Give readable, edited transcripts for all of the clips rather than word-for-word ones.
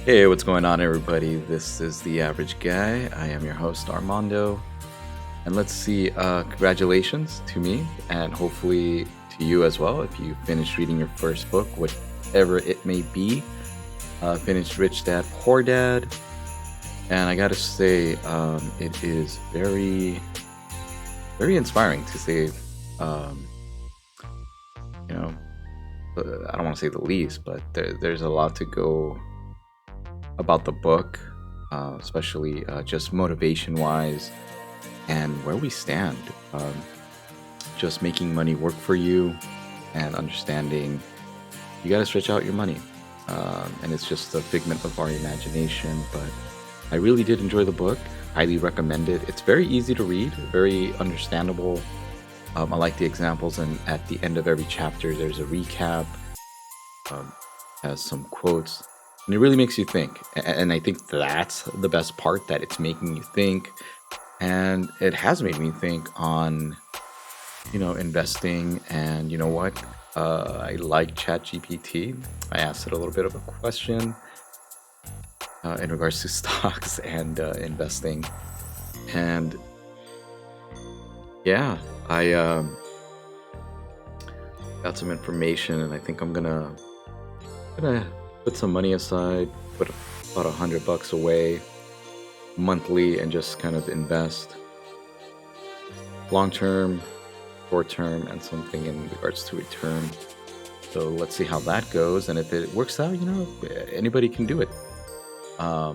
Hey, what's going on, everybody? This is The Average Guy. I am your host, Armando. And let's see, congratulations to me, and hopefully to you as well if you finished reading your first book, whatever it may be. Finished Rich Dad, Poor Dad. And I gotta say, it is very, very inspiring to say, um, you know, I don't want to say the least, but there's a lot to go about the book, especially just motivation wise and where we stand. Um, just making money work for you and understanding you got to stretch out your money. And it's just a figment of our imagination. But I really did enjoy the book. Highly recommend it. It's very easy to read, very understandable. I like the examples, and at the end of every chapter, there's a recap, um, has some quotes, and it really makes you think. And I think that's the best part, that it's making you think, and it has made me think on investing. And you know what? I like ChatGPT. I asked it a little bit of a question in regards to stocks and investing, and yeah, I got some information, and I think I'm gonna put some money aside, put about $100 away monthly, and just kind of invest long term, short term, and something in regards to return. So let's see how that goes, and if it works out, anybody can do it. I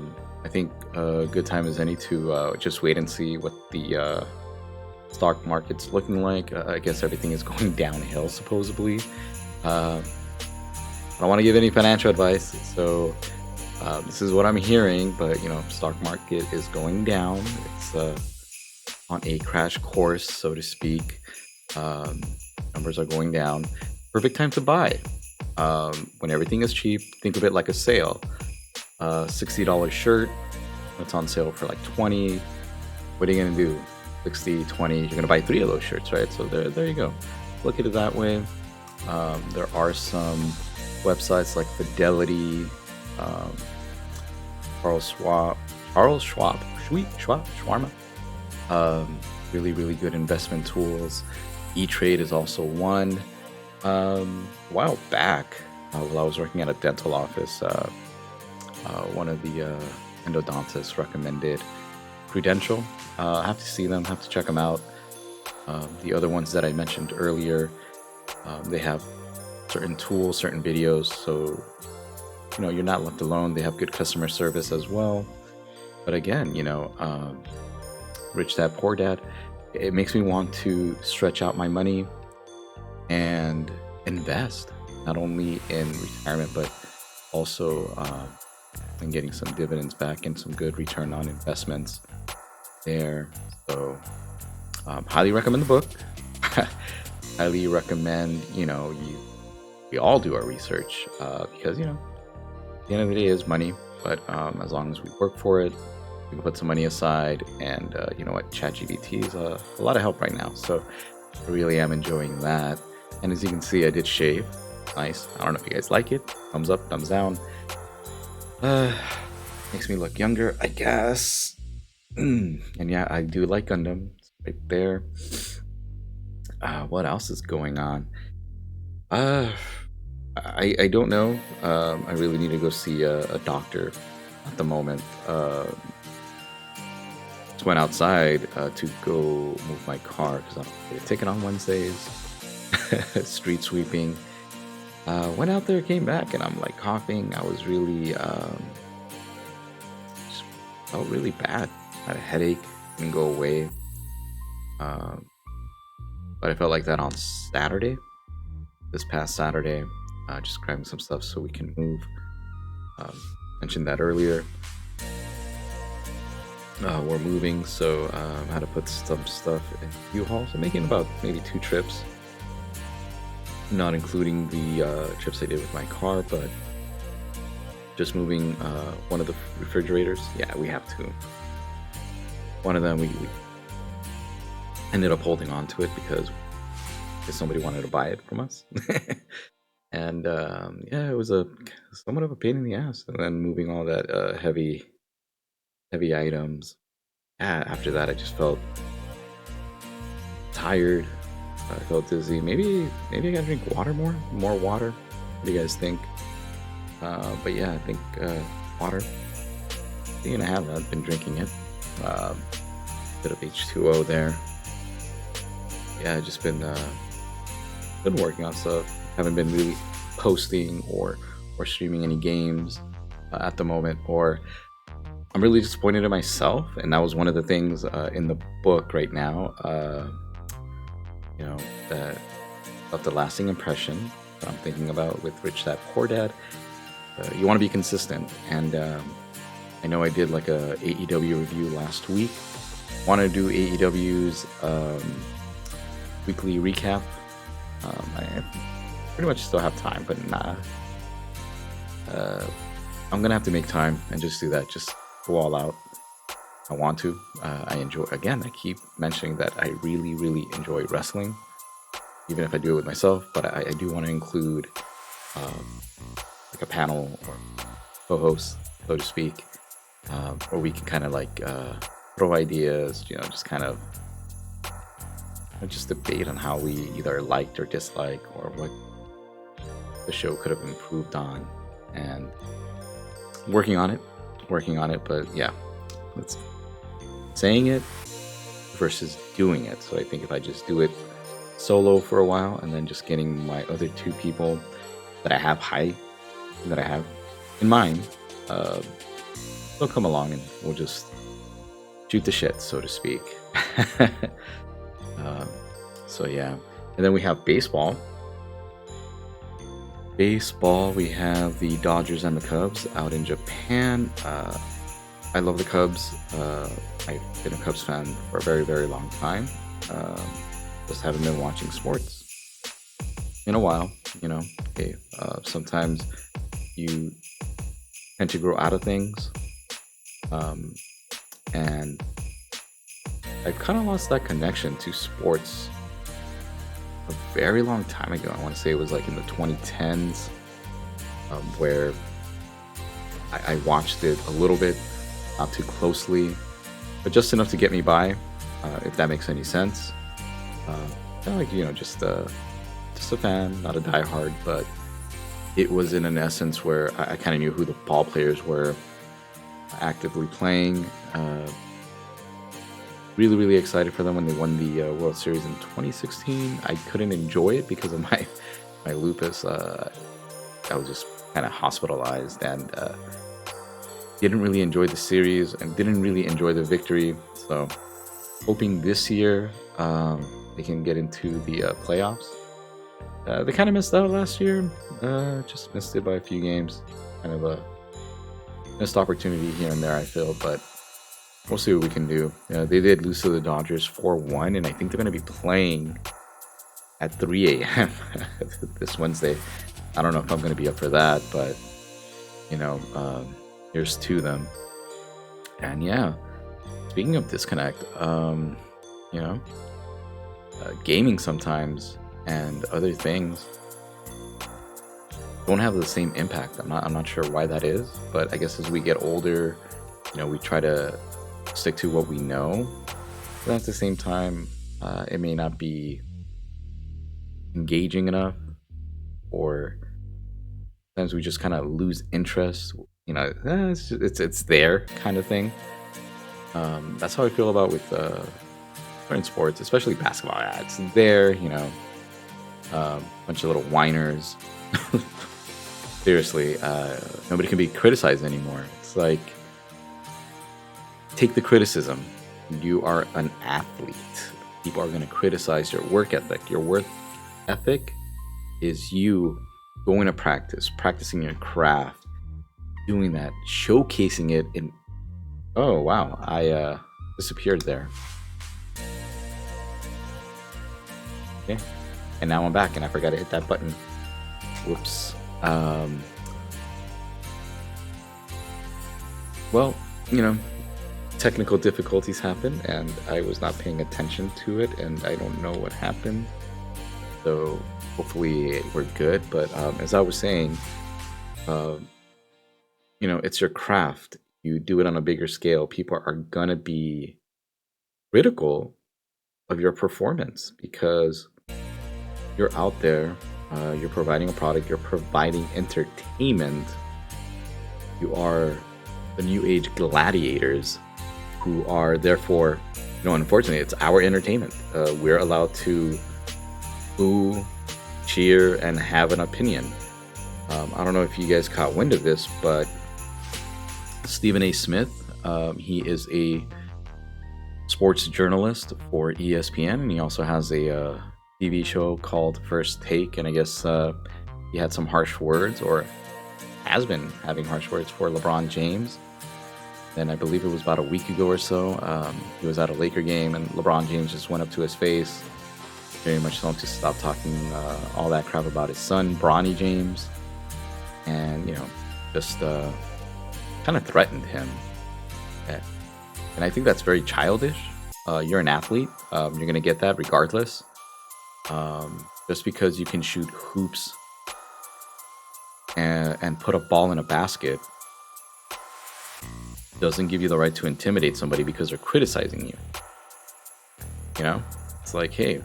think a good time as any to just wait and see what the stock market's looking like. I guess everything is going downhill, supposedly. Uh, I don't want to give any financial advice, so this is what I'm hearing. But stock market is going down. It's on a crash course, so to speak. Um, Numbers are going down. Perfect time to buy. When everything is cheap, think of it like a sale. $60 shirt, it's on sale for like 20. What are you gonna do? 60, 20. You're gonna buy three of those shirts, right? So there you go. Look at it that way. There are some websites like Fidelity, um, Schwarma. Really, really good investment tools. E-Trade is also one. A while back, while I was working at a dental office, one of the endodontists recommended Prudential. I have to see them, have to check them out. The other ones that I mentioned earlier, they have certain tools, certain videos, so you're not left alone. They have good customer service as well. But again, Rich Dad Poor Dad, it makes me want to stretch out my money and invest, not only in retirement but also in getting some dividends back and some good return on investments there. So highly recommend the book. Highly recommend we all do our research, because at the end of the day is money. But as long as we work for it, we can put some money aside. And you know what, ChatGPT is a lot of help right now, so I really am enjoying that. And as you can see, I did shave. Nice. I don't know if you guys like it. Thumbs up, thumbs down. Makes me look younger, I guess. And yeah, I do like Gundam. It's right there. What else is going on? I don't know. I really need to go see a doctor at the moment. Just went outside to go move my car because I'm gonna get a ticket on Wednesdays. Street sweeping. Went out there, came back, and I'm like coughing. I was really just felt really bad. Had a headache, didn't go away. Um, but I felt like that on Saturday, this past Saturday. Just grabbing some stuff so we can move. Um, Mentioned that earlier. We're moving, so I had to put some stuff in U-Haul. So making about maybe 2 trips, not including the trips I did with my car, but just moving one of the refrigerators. Yeah, we have to. One of them, we ended up holding on to it because somebody wanted to buy it from us. and yeah, it was a somewhat of a pain in the ass. And then moving all that heavy items. Yeah, after that, I just felt tired. I felt dizzy. Maybe I gotta drink water more water. What do you guys think? But yeah, I think water. You're gonna have that. I've been drinking it. Um, Bit of H2O there. Yeah, just been working on stuff. Haven't been really posting or streaming any games at the moment. Or I'm really disappointed in myself, and that was one of the things in the book right now. You know that left a lasting impression that I'm thinking about with Rich Dad Poor Dad. You want to be consistent, and I know I did like a AEW review last week. Want to do AEW's weekly recap. I pretty much still have time, but nah. I'm gonna have to make time and just do that. Just go all out. I want to. I enjoy. Again, I keep mentioning that I really, really enjoy wrestling, even if I do it with myself. But I do want to include like a panel or co-host, so to speak, where we can kind of like throw ideas. Just kind of just debate on how we either liked or disliked, or what the show could have improved on, and working on it. But yeah, it's saying it versus doing it. So I think if I just do it solo for a while, and then just getting my other two people that I have in mind, they'll come along and we'll just shoot the shit, so to speak. So yeah, and then we have baseball. We have the Dodgers and the Cubs out in Japan. I love the Cubs. I've been a Cubs fan for a very, very long time. Just haven't been watching sports in a while. Okay. Sometimes you tend to grow out of things, and I've kind of lost that connection to sports a very long time ago. I want to say it was like in the 2010s, where I watched it a little bit, not too closely, but just enough to get me by, if that makes any sense. Just a fan, not a diehard, but it was in an essence where I kind of knew who the ball players were actively playing. Really, really excited for them when they won the World Series in 2016. I couldn't enjoy it because of my lupus. I was just kind of hospitalized, and didn't really enjoy the series and didn't really enjoy the victory. So hoping this year they can get into the playoffs. They kind of missed out last year. Just missed it by a few games. Kind of a missed opportunity here and there, I feel, but we'll see what we can do. They did lose to the Dodgers 4-1, and I think they're going to be playing at 3 a.m. this Wednesday. I don't know if I'm going to be up for that, but here's to them. And yeah, speaking of disconnect, gaming sometimes and other things don't have the same impact. I'm not sure why that is, but I guess as we get older, we try to stick to what we know, but at the same time, it may not be engaging enough, or sometimes we just kind of lose interest. It's there kind of thing. That's how I feel about with certain sports, especially basketball. Yeah, it's there, bunch of little whiners. Seriously, nobody can be criticized anymore. It's like, take the criticism. You are an athlete. People are going to criticize your work ethic. Your work ethic is you going to practice, practicing your craft, doing that, showcasing it in. Oh wow, I disappeared there. Okay, and now I'm back, and I forgot to hit that button. Whoops. Well, technical difficulties happened, and I was not paying attention to it, and I don't know what happened. So hopefully we're good. But as I was saying, um, it's your craft. You do it on a bigger scale. People are gonna be critical of your performance because you're out there. You're providing a product. You're providing entertainment. You are the new age gladiators who are therefore, unfortunately, it's our entertainment. We're allowed to boo, cheer, and have an opinion. I don't know if you guys caught wind of this, but Stephen A. Smith, he is a sports journalist for ESPN, and he also has a TV show called First Take. And I guess he had some harsh words, or has been having harsh words for LeBron James. And I believe it was about a week ago or so. He was at a Laker game, and LeBron James just went up to his face, very much told him to stop talking all that crap about his son, Bronny James, and just kind of threatened him. And I think that's very childish. You're an athlete. You're gonna get that regardless. Just because you can shoot hoops and put a ball in a basket doesn't give you the right to intimidate somebody because they're criticizing you. It's like, hey,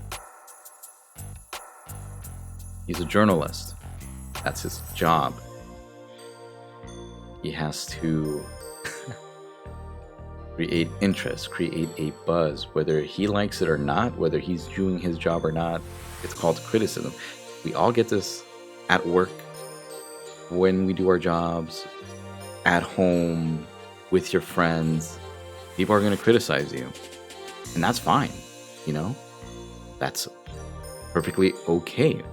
he's a journalist. That's his job. He has to create interest, create a buzz, whether he likes it or not, whether he's doing his job or not. It's called criticism. We all get this at work, when we do our jobs, at home, with your friends. People are going to criticize you, and that's fine. That's perfectly okay.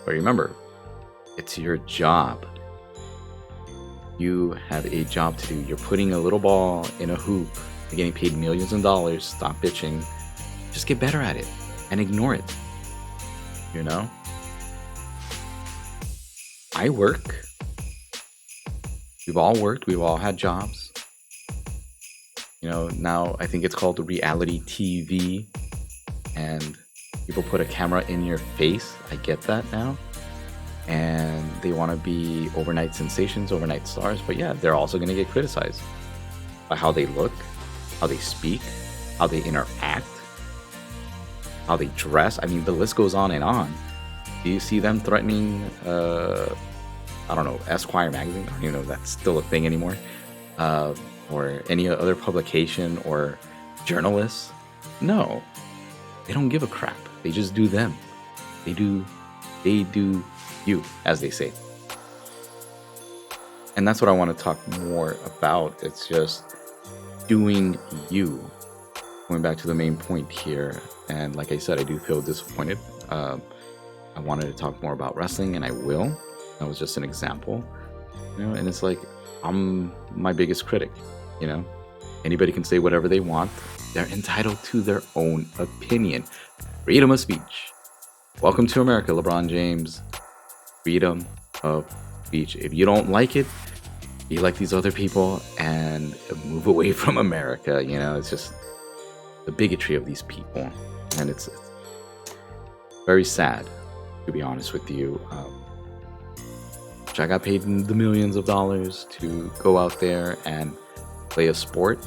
But remember, it's your job. You have a job to do. You're putting a little ball in a hoop. You're getting paid millions of dollars. Stop bitching. Just get better at it and ignore it. I work. We've all worked. We've all had jobs. Now I think it's called reality TV, and people put a camera in your face. I get that now. And they want to be overnight sensations, overnight stars. But yeah, they're also going to get criticized by how they look, how they speak, how they interact, how they dress. I mean, the list goes on and on. Do you see them threatening, I don't know, Esquire magazine? I don't even know if that's still a thing anymore. Or any other publication or journalists? No, they don't give a crap. They just do them. They do you, as they say. And that's what I want to talk more about. It's just doing you. Going back to the main point here. And like I said, I do feel disappointed. I wanted to talk more about wrestling, and I will. That was just an example. And it's like, I'm my biggest critic. Anybody can say whatever they want. They're entitled to their own opinion. Freedom of speech. Welcome to America, LeBron James. Freedom of speech. If you don't like it, be like these other people and move away from America. It's just the bigotry of these people. And it's very sad, to be honest with you. I got paid the millions of dollars to go out there and play a sport.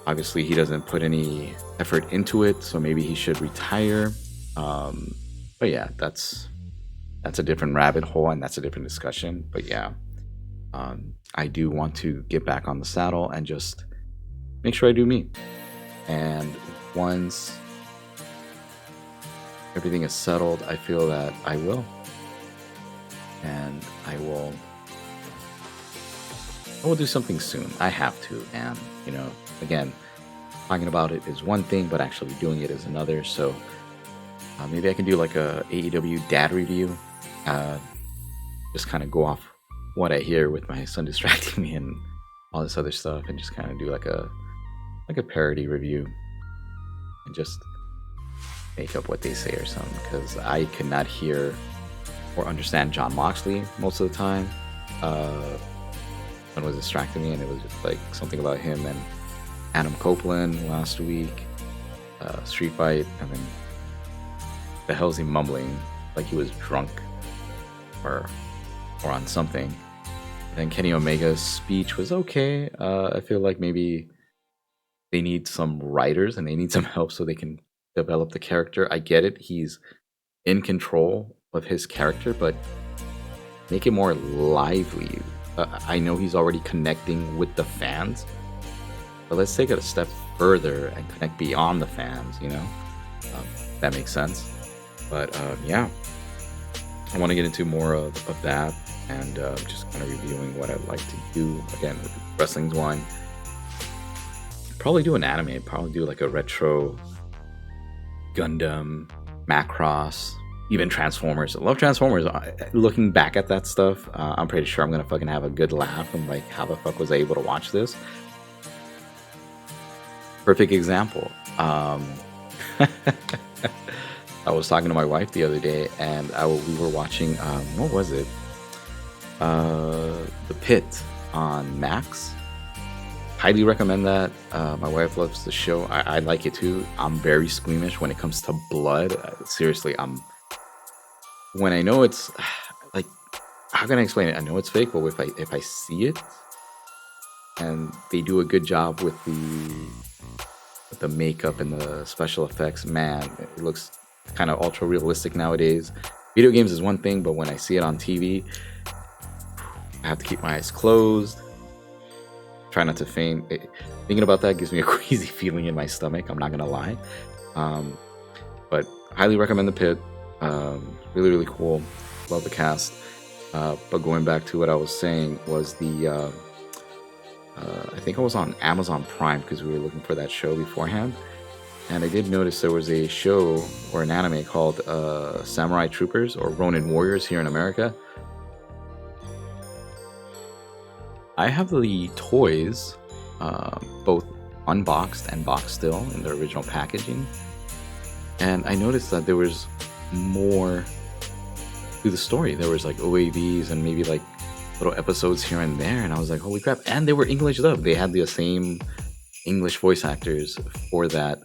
Obviously, he doesn't put any effort into it, so maybe he should retire. But yeah, that's a different rabbit hole, and that's a different discussion. But yeah, I do want to get back on the saddle and just make sure I do me. And once everything is settled, I feel that I will. And I will do something soon. I have to. And, again, talking about it is one thing, but actually doing it is another. So maybe I can do like a AEW dad review. Just kind of go off what I hear with my son distracting me and all this other stuff, and just kind of do like a parody review and just make up what they say or something, because I could not hear or understand John Moxley most of the time. It was distracting me, and it was just like something about him and Adam Copeland last week, Street Fight, and then the hell is he mumbling? Like he was drunk or on something. Then Kenny Omega's speech was okay. I feel like maybe they need some writers and they need some help so they can develop the character. I get it. He's in control of his character, but make it more lively. I know he's already connecting with the fans, but let's take it a step further and connect beyond the fans, you know? That makes sense. But yeah, I want to get into more of that and just kind of reviewing what I'd like to do. Again, wrestling's one. Probably do an anime, probably do like a retro Gundam, Macross, even Transformers. I love Transformers. Looking back at that stuff, I'm pretty sure I'm gonna fucking have a good laugh. I'm like, how the fuck was I able to watch this? Perfect example. I was talking to my wife the other day, and we were watching. What was it? The Pit on Max. Highly recommend that. My wife loves the show. I like it too. I'm very squeamish when it comes to blood. Seriously, when I know it's like, how can I explain it? I know it's fake, but if I see it and they do a good job with the makeup and the special effects, man, it looks kind of ultra realistic nowadays. Video games is one thing, but when I see it on TV, I have to keep my eyes closed. Try not to faint. Thinking about that gives me a queasy feeling in my stomach. I'm not gonna lie. But highly recommend The Pit. Really, really cool. Love the cast. But going back to what I was saying was I think I was on Amazon Prime because we were looking for that show beforehand, and I did notice there was a show or an anime called Samurai Troopers or Ronin Warriors here in America. I have the toys, both unboxed and boxed still in the original packaging, and I noticed that there was more to the story. There was like OAVs and maybe like little episodes here and there, and I was like, holy crap. And they were English dubbed. They had the same English voice actors for that,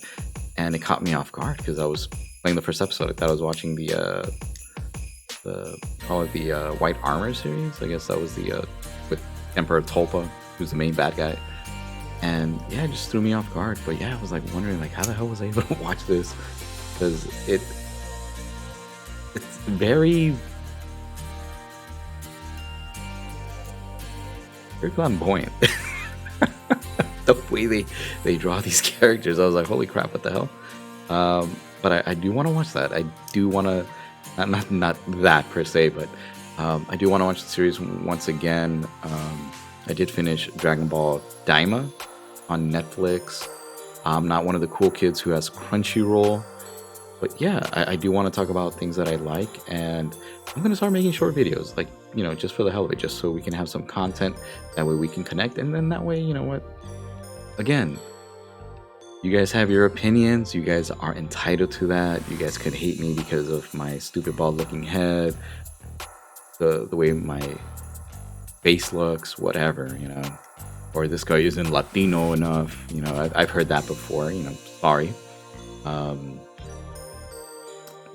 and it caught me off guard because I was playing the first episode. I thought I was watching the White Armor series. I guess that was the with Emperor Tulpa, who's the main bad guy. And yeah, it just threw me off guard. But yeah, I was like wondering like how the hell was I able to watch this? Because it's very flamboyant. The way they draw these characters, I was like, holy crap, what the hell? But I do want to watch that. I do want to, not that per se, but I do want to watch the series once again. I did finish Dragon Ball Daima on Netflix. I'm not one of the cool kids who has Crunchyroll, but yeah, I do want to talk about things that I like, and I'm gonna start making short videos, like, you know, just for the hell of it, just so we can have some content. That way we can connect, and then that way, you know what? Again, you guys have your opinions. You guys are entitled to that. You guys could hate me because of my stupid bald-looking head, the way my face looks, whatever, you know. Or this guy isn't Latino enough, you know. I've heard that before, you know. Sorry.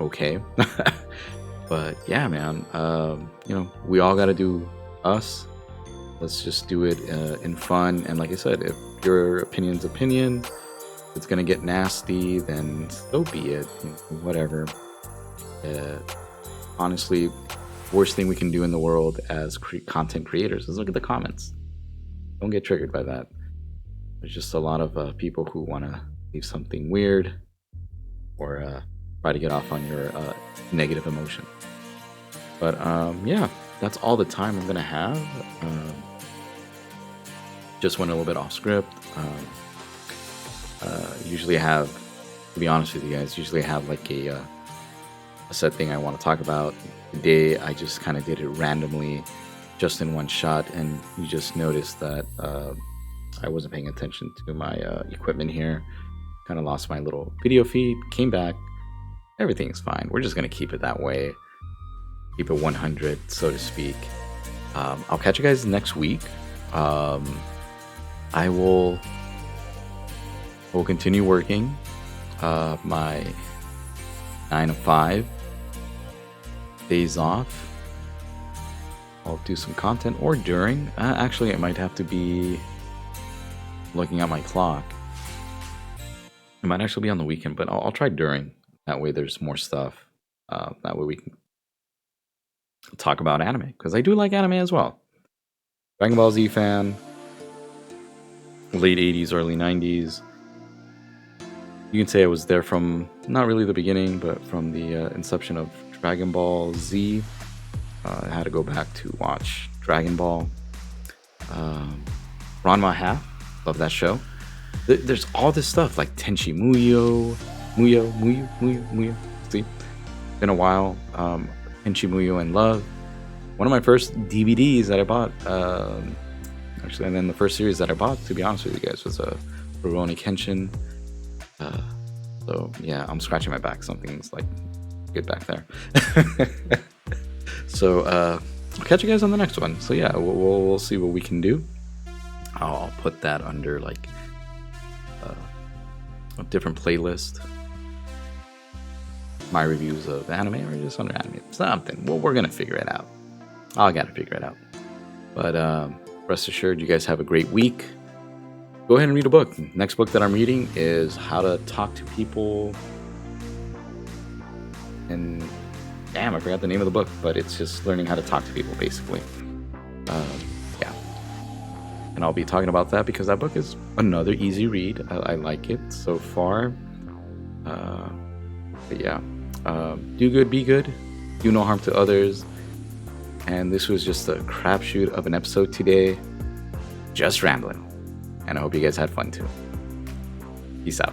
Okay. But yeah, man, you know, we all got to do us. Let's just do it in fun. And like I said, if your opinion's opinion, it's gonna get nasty, then so be it. You know, whatever. Honestly, worst thing we can do in the world as content creators is look at the comments. Don't get triggered by that. There's just a lot of people who want to leave something weird or try to get off on your negative emotion. But yeah, that's all the time I'm gonna have. Just went a little bit off script. Usually I have, to be honest with you guys, usually I have like a set thing I want to talk about. Today I just kind of did it randomly, just in one shot, and you just noticed that I wasn't paying attention to my equipment here. Kind of lost my little video feed, came back. Everything's fine. We're just gonna keep it that way. Keep it 100, so to speak. I'll catch you guys next week. I will continue working. My 9 to 5, days off. I'll do some content or during. Actually, it might have to be looking at my clock. It might actually be on the weekend, but I'll try during. That way, there's more stuff. That way, we can talk about anime because I do like anime as well. Dragon Ball Z fan, late 80s, early 90s. You can say I was there from not really the beginning, but from the inception of Dragon Ball Z. I had to go back to watch Dragon Ball. Ranma Half, love that show. There's all this stuff like Tenchi Muyo. See, been a while. Tenchi Muyo and Love. One of my first DVDs that I bought, actually, and then the first series that I bought, to be honest with you guys, was Rurouni Kenshin. So yeah, I'm scratching my back. Something's like good back there. So I'll catch you guys on the next one. So yeah, we'll see what we can do. I'll put that under like a different playlist. My reviews of anime or just under anime. Something. Well, we're gonna figure it out. I gotta figure it out. But rest assured, you guys have a great week. Go ahead and read a book. Next book that I'm reading is How to Talk to People. And damn, I forgot the name of the book, but it's just learning how to talk to people, basically. Yeah. And I'll be talking about that because that book is another easy read. I like it so far. But yeah. Do good, be good. Do no harm to others. And this was just a crapshoot of an episode today. Just rambling. And I hope you guys had fun too. Peace out.